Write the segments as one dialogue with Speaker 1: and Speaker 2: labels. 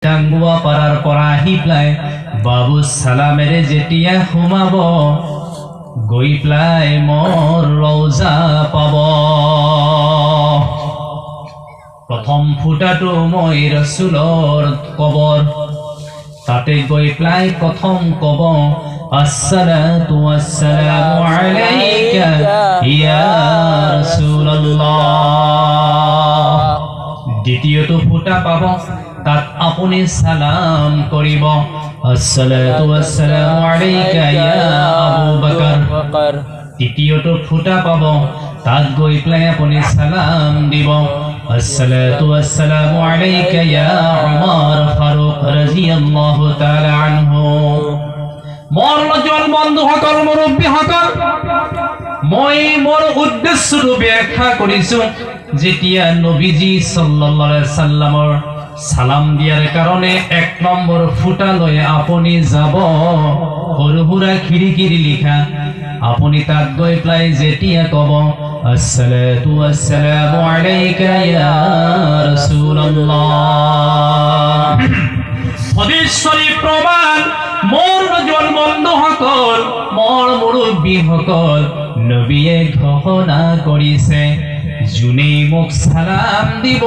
Speaker 1: টাঙ্গুয়া পারার পর আহি প্লাই বাবু সালামের যেটিয়া ঘুমাব গই প্লাই মোর রওজা পাব। প্রথম ফুটাটো মই রাসূলৰ কবর তাতে গই প্লাই প্রথম কব আসসালাতু ওয়াসসালামু আলাইকা ইয়া রাসূলুল্লাহ। দ্বিতীয়টো ফুটা পাব তাত আপুনি সালাম করিব আসসালাতু ওয়াসসালামু আলাইকা ইয়া আবু বকর। তৃতীয়টো ফুটা পাব তাত গই প্লাই আপুনি সালাম দিব আসসালাতু ওয়াসসালামু আলাইকা ইয়া উমর ফারুক রাদিয়াল্লাহু তাআলা আনহু। মোর নজল বন্ধু সকল মুরব্বী সকল, মই মোর উদ্দেশ্যটো ব্যাখ্যা কৰিছো। যেতিয়া নবীজি সাল্লাল্লাহু আলাইহি সাল্লামৰ সালাম দিয়ার কারণে এক নম্বর ফুটা লয়ে আপনি যাব সৰু সুৰা খিৰিকিৰ লিখা আপনি তাত গৈ প্লাই যেতিয়া কব আসসালাতু ওয়াসসালামু আলাইকা ইয়া রাসূলুল্লাহ। হাদিস শরীফ প্রমাণ। মোর নজল বন্ধু সকল, মোর মুরব্বী সকল, নবীয়ে ঘোষণা কৰিছে যোনে মোক সালাম দিব,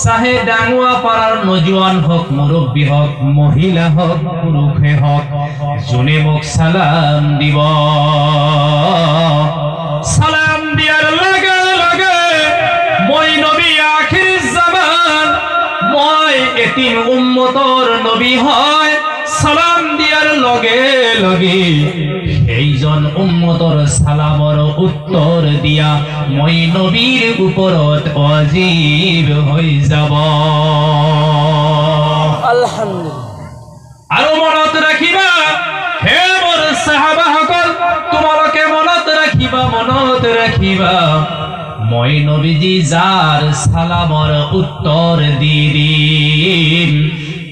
Speaker 1: চাহে ডাঙুয়া পাড়ার নজওয়ান হোক, মুরব্বী হোক, মহিলা হোক, পুরুষে হোক, যোনে মোক সালাম দিব, সালাম দিয়ার লগে লগে মই নবী আখির জামান, মই এতিম উম্মতর নবী হয়। সালাম দিয়ার লগে লগে সেইজন উম্মতর সালামর উত্তর দিয়া মই নবীর উপরত ওয়াজিব হৈ যাব। আলহামদুলিল্লাহ। আৰু মনত ৰাখিবা হে মোৰ সাহাবাসকল, তোমালোকে মনত ৰাখিবা মই নবীজি যাৰ সালামৰ উত্তৰ দি দিম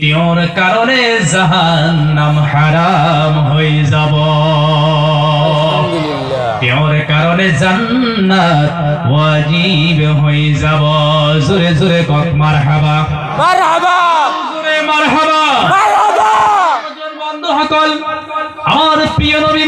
Speaker 1: তেওঁৰ কারণে জাহান্নাম হারাম হৈ যাব, তেওঁৰ কারণে জান্নাত ওয়াজিব হৈ যাব। জোরে জোরে কক মারহাবা, মারহাবা, জোরে মারহাবা, মারহাবা। বন্ধু সকল, আমার প্রিয় নবী